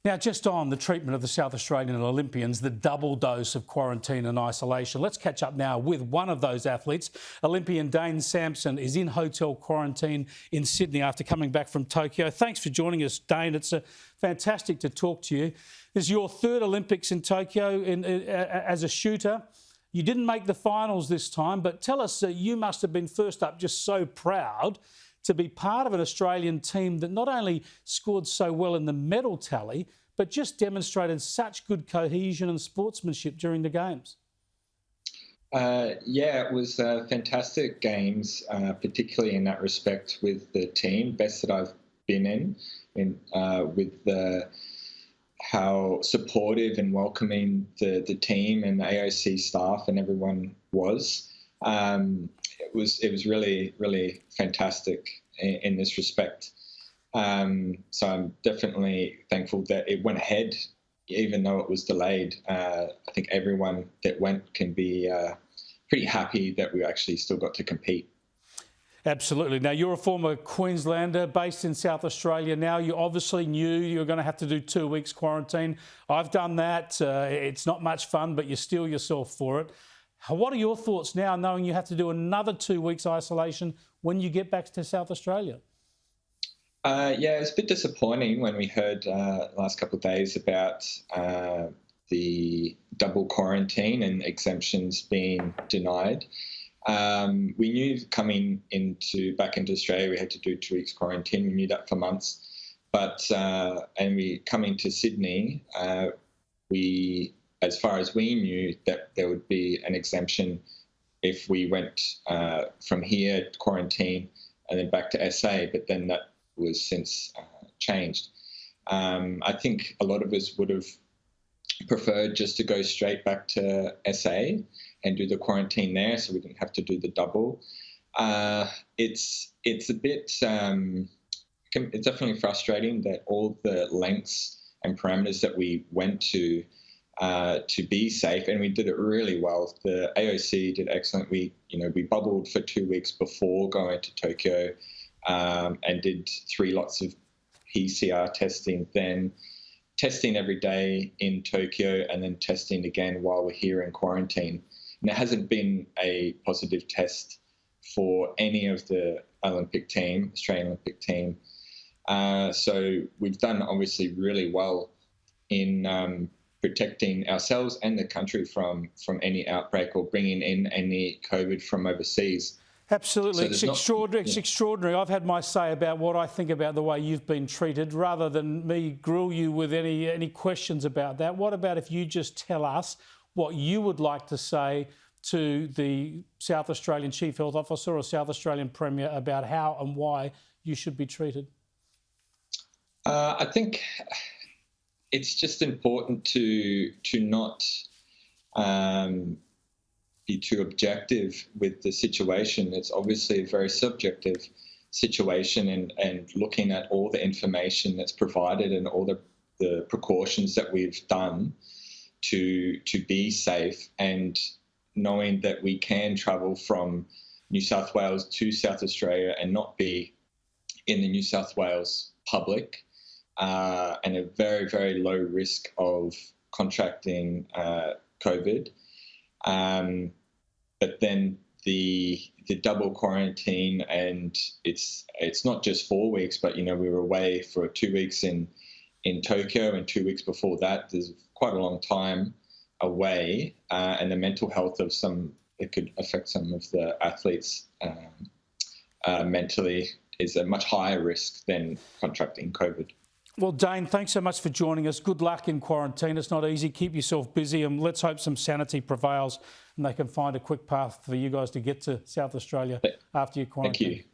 Now, just on the treatment of the South Australian Olympians, the double dose of quarantine and isolation. Let's catch up now with one of those athletes. Olympian Dane Sampson is in hotel quarantine in Sydney after coming back from Tokyo. Thanks for joining us, Dane. It's fantastic to talk to you. This is your third Olympics in Tokyo as a shooter. You didn't make the finals this time, but tell us, you must have been first up just so proud to be part of an Australian team that not only scored so well in the medal tally, but just demonstrated such good cohesion and sportsmanship during the Games. Yeah, it was fantastic games, particularly in that respect with the team, best that I've been in with how supportive and welcoming the team and the AOC staff and everyone was. It was really, really fantastic in this respect. So I'm definitely thankful that it went ahead, even though it was delayed. I think everyone that went can be pretty happy that we actually still got to compete. Absolutely. Now, you're a former Queenslander based in South Australia now. You obviously knew you were going to have to do 2 weeks quarantine. I've done that. It's not much fun, but you steel yourself for it. What are your thoughts now, knowing you have to do another 2 weeks isolation when you get back to South Australia? Yeah, it was a bit disappointing when we heard last couple of days about the double quarantine and exemptions being denied. We knew coming back into Australia we had to do 2 weeks quarantine. We knew that for months, but and we coming to Sydney, as far as we knew, that there would be an exemption if we went from here to quarantine and then back to SA, but then that was since changed. I think a lot of us would have preferred just to go straight back to SA and do the quarantine there, so we didn't have to do the double. It's a bit, it's definitely frustrating that all the lengths and parameters that we went to be safe, and we did it really well. The AOC did excellent. We bubbled for 2 weeks before going to Tokyo, and did 3 lots of PCR testing, then testing every day in Tokyo, and then testing again while we're here in quarantine. And there hasn't been a positive test for any of the Australian Olympic team. So we've done obviously really well in protecting ourselves and the country from any outbreak or bringing in any COVID from overseas. Absolutely. So it's extraordinary. I've had my say about what I think about the way you've been treated. Rather than me grill you with any questions about that, what about if you just tell us what you would like to say to the South Australian Chief Health Officer or South Australian Premier about how and why you should be treated? I think it's just important to not be too objective with the situation. It's obviously a very subjective situation, and looking at all the information that's provided and all the precautions that we've done to be safe, and knowing that we can travel from New South Wales to South Australia and not be in the New South Wales public, and a very, very low risk of contracting COVID. But then the double quarantine, and it's not just 4 weeks, but we were away for 2 weeks in Tokyo, and 2 weeks before that. There's quite a long time away, and the mental health of it could affect some of the athletes mentally is a much higher risk than contracting COVID. Well, Dane, thanks so much for joining us. Good luck in quarantine. It's not easy. Keep yourself busy, and let's hope some sanity prevails and they can find a quick path for you guys to get to South Australia after your quarantine. Thank you.